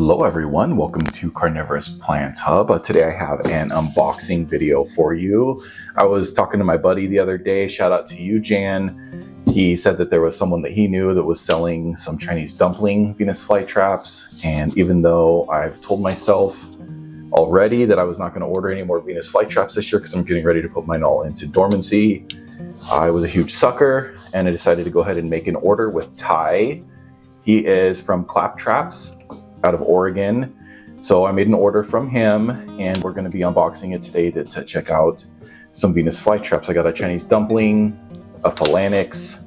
Hello everyone, welcome to Carnivorous Plants Hub. Today I have an unboxing video for you. I was talking to my buddy the other day, shout out to you, Jan. He said that there was someone that he knew that was selling some Chinese dumpling Venus flytraps, and even though I've told myself already that I was not going to order any more Venus flytraps this year because I'm getting ready to put mine all into dormancy, I was a huge sucker and I decided to go ahead and make an order with Ty. He is from Clap Traps out of Oregon. So I made an order from him and we're going to be unboxing it today to check out some Venus flytraps. I got a Chinese dumpling, a Fanx,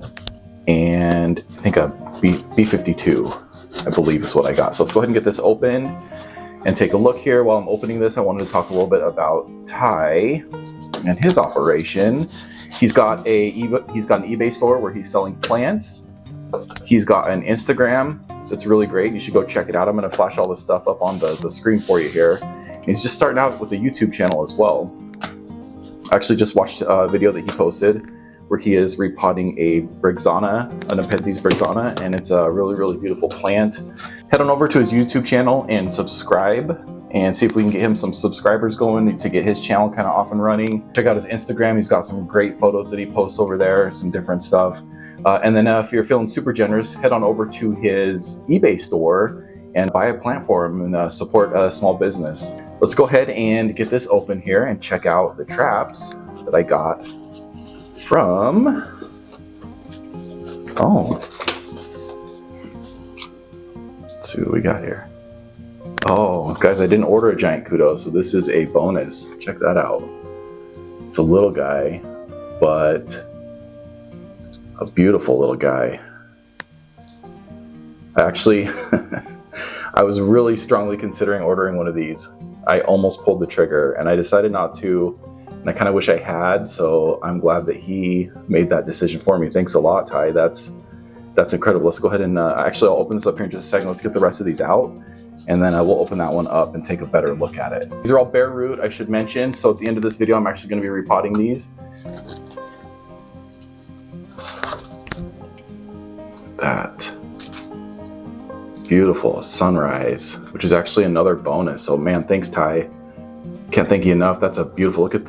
and I think a B52, I believe is what I got. So let's go ahead and get this open and take a look here. While I'm opening this, I wanted to talk a little bit about Ty and his operation. He's got an eBay store where he's selling plants. He's got an Instagram that's really great. You should go check it out. I'm going to flash all this stuff up on the screen for you here. And he's just starting out with a YouTube channel as well. I actually just watched a video that he posted where he is repotting a Briggsana, an Nepenthes Briggsana, and it's a really, really beautiful plant. Head on over to his YouTube channel and subscribe and see if we can get him some subscribers going to get his channel kind of off and running. Check out his Instagram. He's got some great photos that he posts over there, some different stuff. And then if you're feeling super generous, head on over to his eBay store and buy a plant for him and support a small business. Let's go ahead and get this open here and check out the traps that I got from, let's see what we got here. Oh, guys, I didn't order a giant Kudo, so this is a bonus. Check that out. It's a little guy, but a beautiful little guy. Actually, I was really strongly considering ordering one of these. I almost pulled the trigger, and I decided not to, and I kind of wish I had, so I'm glad that he made that decision for me. Thanks a lot, Ty. That's incredible. Let's go ahead and, actually, I'll open this up here in just a second. Let's get the rest of these out. And then I will open that one up and take a better look at it. These are all bare root, I should mention. So at the end of this video, I'm actually going to be repotting these. That beautiful sunrise, which is actually another bonus. So man, thanks, Ty. Can't thank you enough. That's a beautiful, look at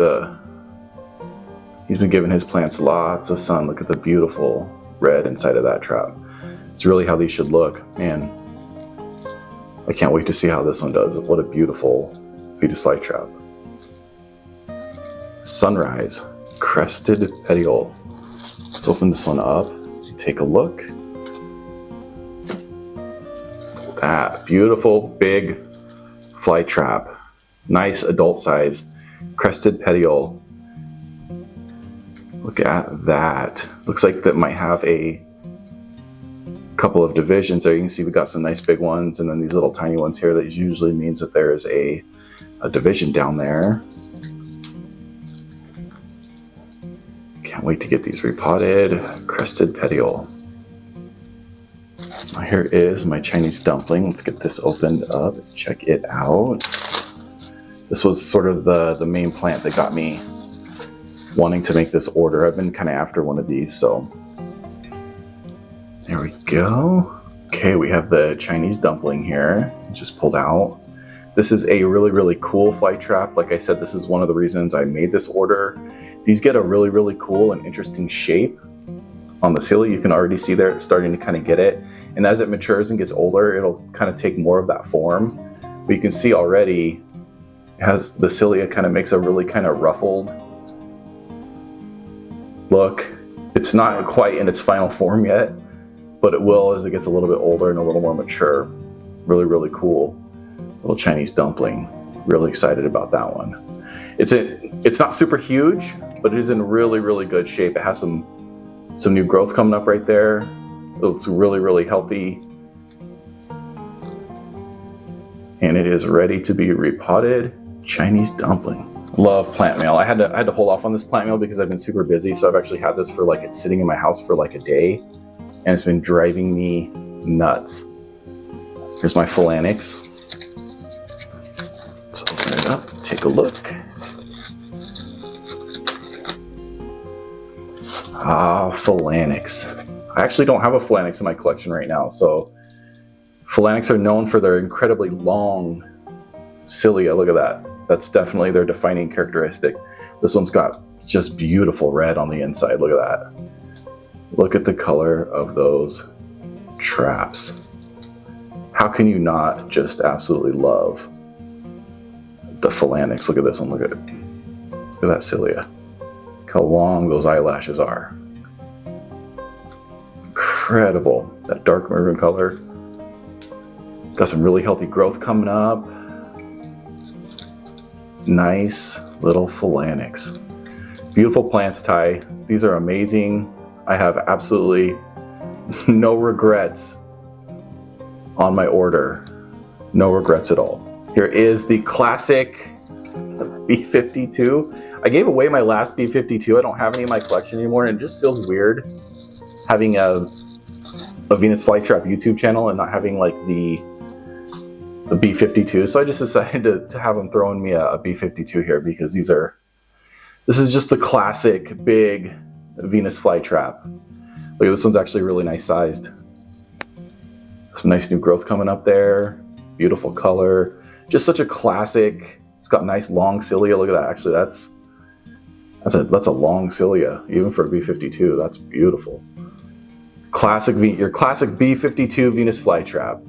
he's been giving his plants lots of sun. Look at the beautiful red inside of that trap. It's really how these should look, man. I can't wait to see how this one does. What a beautiful Venus flytrap. Sunrise, crested petiole. Let's open this one up, take a look. That beautiful big flytrap. Nice adult size, crested petiole. Look at that. Looks like that might have a couple of divisions there. You can see we got some nice big ones and then these little tiny ones here. That usually means that there is a division down there. Can't wait to get these repotted. Crested petiole. Here is my Chinese dumpling. Let's get this opened up. Check it out. This was sort of the main plant that got me wanting to make this order. I've been kind of after one of these, so there we go. Okay, we have the Chinese dumpling here, just pulled out. This is a really, really cool flytrap. Like I said, this is one of the reasons I made this order. These get a really, really cool and interesting shape on the cilia. You can already see there it's starting to kind of get it. And as it matures and gets older, it'll kind of take more of that form. But you can see already, it has the cilia kind of makes a really kind of ruffled look. It's not quite in its final form yet, but it will as it gets a little bit older and a little more mature. Really, really cool little Chinese dumpling. Really excited about that one. It's not super huge, but it is in really, really good shape. It has some new growth coming up right there. It looks really, really healthy. And it is ready to be repotted Chinese dumpling. Love plant mail. I had to hold off on this plant mail because I've been super busy. So I've actually had this for it's sitting in my house for like a day. And it's been driving me nuts. Here's my Fanx. Let's open it up, take a look. Ah, Fanx. I actually don't have a Fanx in my collection right now, so Fanx are known for their incredibly long cilia. Look at that. That's definitely their defining characteristic. This one's got just beautiful red on the inside. Look at that. Look at the color of those traps. How can you not just absolutely love the Fanx? Look at this one. Look at that cilia. Look how long those eyelashes are. Incredible. That dark maroon color. Got some really healthy growth coming up. Nice little Fanx. Beautiful plants, Ty. These are amazing. I have absolutely no regrets on my order. No regrets at all. Here is the classic B52. I gave away my last B52. I don't have any in my collection anymore, and it just feels weird having a Venus Flytrap YouTube channel and not having like the B52. So I just decided to have them throwing me a B52 here because this is just the classic big Venus Flytrap. Look, this one's actually really nice sized. Some nice new growth coming up there. Beautiful color. Just such a classic. It's got nice long cilia. Look at that. Actually, that's a long cilia, even for a B52. That's beautiful. Your classic B52 Venus Flytrap.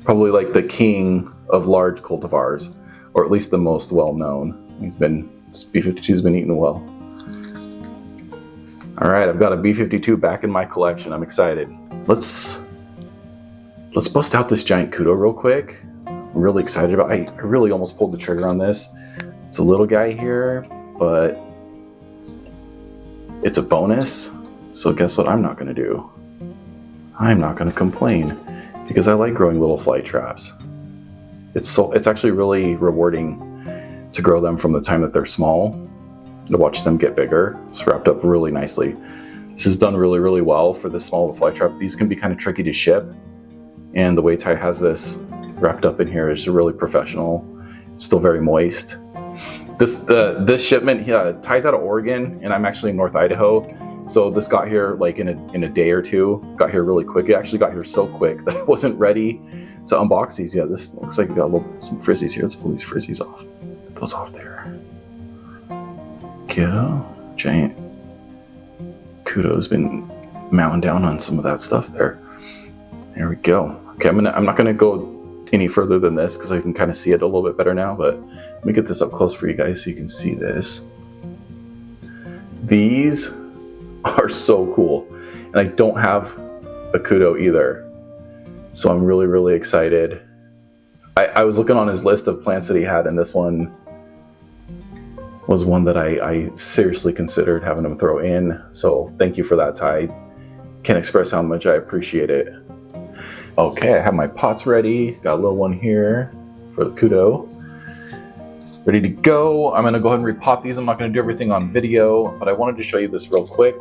Probably like the king of large cultivars, or at least the most well known. B52's been eaten well. All right, I've got a B52 back in my collection. I'm excited. Let's bust out this giant Kudo real quick. I'm really excited about it. I really almost pulled the trigger on this. It's a little guy here, but it's a bonus. So guess what I'm not gonna do? I'm not gonna complain because I like growing little Flytraps. It's actually really rewarding to grow them from the time that they're small, to watch them get bigger. It's wrapped up really nicely. This is done really, really well for this small of a Flytrap. These can be kind of tricky to ship, and the way Ty has this wrapped up in here is really professional. It's still very moist. This shipment, Ty's out of Oregon, and I'm actually in North Idaho. So this got here like in a day or two. Got here really quick. It actually got here so quick that I wasn't ready to unbox these. Yeah, this looks like we got some frizzies here. Let's pull these frizzies off. Get those off there. Go. Giant Kudo's been mounting down on some of that stuff there. There we go. Okay, I'm not gonna go any further than this because I can kind of see it a little bit better now, but let me get this up close for you guys so you can see this. These are so cool, and I don't have a Kudo either, so I'm really, really excited. I was looking on his list of plants that he had, and this one was one that I seriously considered having him throw in, so thank you for that, Ty. Can't express how much I appreciate it. Okay, I have my pots ready. Got a little one here for the Kudo. Ready to go. I'm gonna go ahead and repot these. I'm not gonna do everything on video, but I wanted to show you this real quick.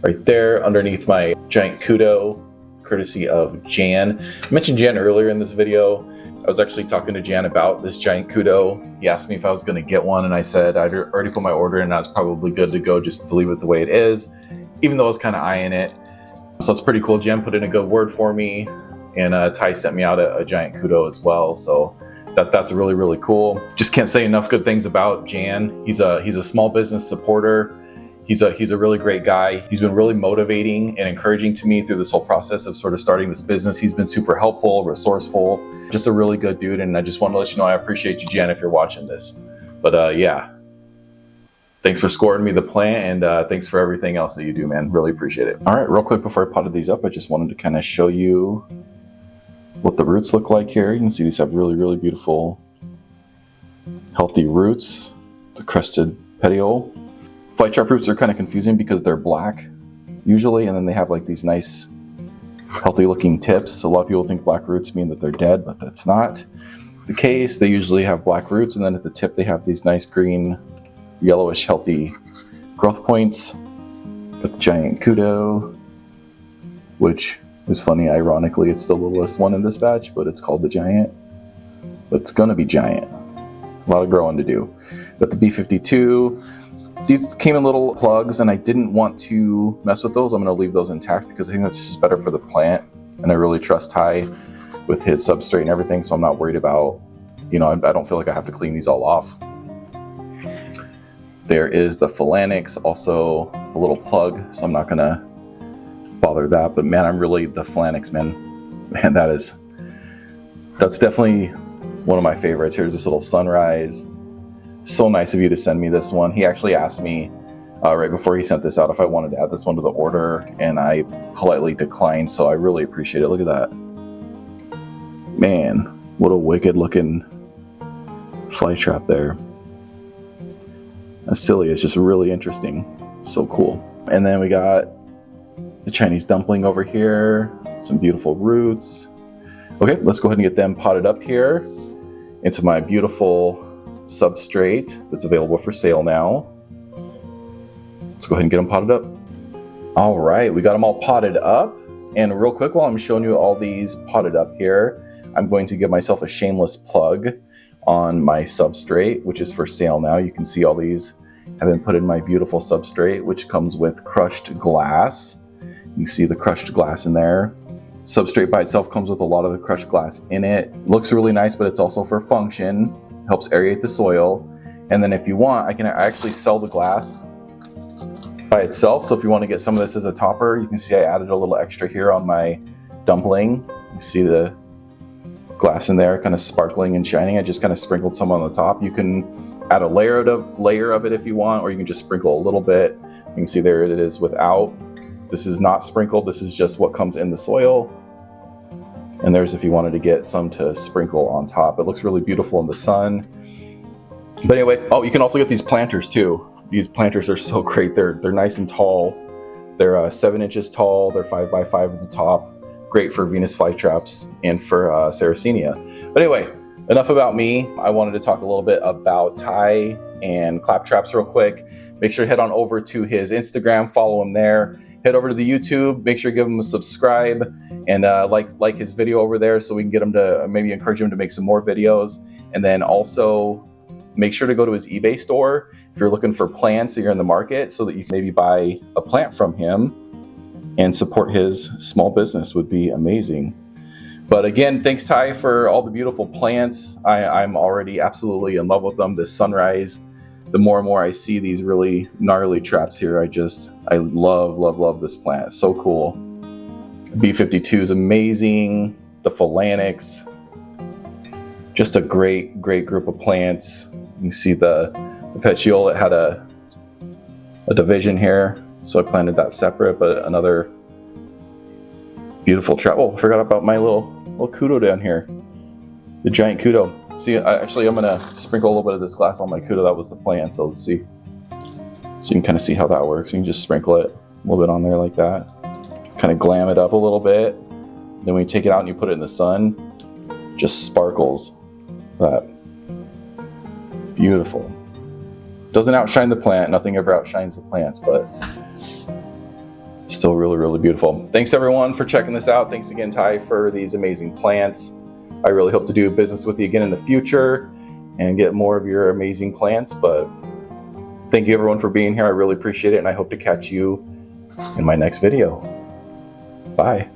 Right there underneath my giant Kudo, courtesy of Jan. I mentioned Jan earlier in this video. I was actually talking to Jan about this giant Kudo. He asked me if I was gonna get one, and I said I'd already put my order in, and I was probably good to go just to leave it the way it is, even though I was kind of eyeing it. So it's pretty cool. Jan put in a good word for me, and Ty sent me out a giant Kudo as well. So that's really, really cool. Just can't say enough good things about Jan. He's a small business supporter. He's a really great guy. He's been really motivating and encouraging to me through this whole process of sort of starting this business. He's been super helpful, resourceful, just a really good dude. And I just want to let you know I appreciate you, Jan, if you're watching this. But yeah, thanks for scoring me the plant, and thanks for everything else that you do, man. Really appreciate it. All right, real quick before I potted these up, I just wanted to kind of show you what the roots look like here. You can see these have really, really beautiful, healthy roots. The crested petiole. Flytrap roots are kind of confusing because they're black usually, and then they have like these nice, healthy looking tips. A lot of people think black roots mean that they're dead, but that's not the case. They usually have black roots, and then at the tip they have these nice green, yellowish, healthy growth points. Got the giant Kudo, which is funny, ironically, it's the littlest one in this batch, but it's called the giant. But it's gonna be giant. A lot of growing to do. Got the B52. These came in little plugs and I didn't want to mess with those. I'm gonna leave those intact because I think that's just better for the plant. And I really trust Ty with his substrate and everything, so I'm not worried about, you know, I don't feel like I have to clean these all off. There is the Fanx, also the little plug, so I'm not gonna bother that. But man, I'm really, the Fanx, man, that's definitely one of my favorites. Here's this little sunrise. So nice of you to send me this one. He actually asked me right before he sent this out if I wanted to add this one to the order, and I politely declined, so I really appreciate it. Look at that. Man, what a wicked looking fly trap there. That's silly, it's just really interesting. So cool. And then we got the Chinese dumpling over here, some beautiful roots. Okay, let's go ahead and get them potted up here into my beautiful substrate that's available for sale now. Let's go ahead and get them potted up. All right, we got them all potted up. And real quick, while I'm showing you all these potted up here, I'm going to give myself a shameless plug on my substrate, which is for sale now. You can see all these have been put in my beautiful substrate, which comes with crushed glass. You can see the crushed glass in there. Substrate by itself comes with a lot of the crushed glass in it. Looks really nice, but it's also for function. Helps aerate the soil. And then if you want, I can actually sell the glass by itself. So if you want to get some of this as a topper, you can see I added a little extra here on my dumpling. You see the glass in there kind of sparkling and shining. I just kind of sprinkled some on the top. You can add a layer of it if you want, or you can just sprinkle a little bit. You can see there it is without. This is not sprinkled. This is just what comes in the soil. And there's if you wanted to get some to sprinkle on top. It looks really beautiful in the sun. But anyway, oh, you can also get these planters too. These planters are so great. They're nice and tall. They're 7 inches tall. They're 5 by 5 at the top. Great for Venus flytraps and for Sarracenia. But anyway, enough about me. I wanted to talk a little bit about Ty and Clap Traps real quick. Make sure to head on over to his Instagram, follow him there. Head over to the YouTube, make sure to give him a subscribe and like his video over there so we can get him to maybe encourage him to make some more videos. And then also make sure to go to his eBay store if you're looking for plants and you're in the market, so that you can maybe buy a plant from him and support his small business would be amazing. But again, thanks Ty for all the beautiful plants. I'm already absolutely in love with them. This sunrise, the more and more I see these really gnarly traps here, I love this plant. It's so cool. B52 is amazing. The Fanx, just a great group of plants. You see the petiole, it had a division here, so I planted that separate, but another beautiful trap. Oh, I forgot about my little Kudo down here, the giant Kudo. See, I'm gonna sprinkle a little bit of this glass on my Kudo. That was the plan, so let's see. So you can kind of see how that works. You can just sprinkle it a little bit on there like that. Kind of glam it up a little bit. Then when you take it out and you put it in the sun, just sparkles. That beautiful. Doesn't outshine the plant. Nothing ever outshines the plants, but still really beautiful. Thanks everyone for checking this out. Thanks again, Ty, for these amazing plants. I really hope to do business with you again in the future and get more of your amazing plants. But thank you everyone for being here. I really appreciate it, and I hope to catch you in my next video. Bye.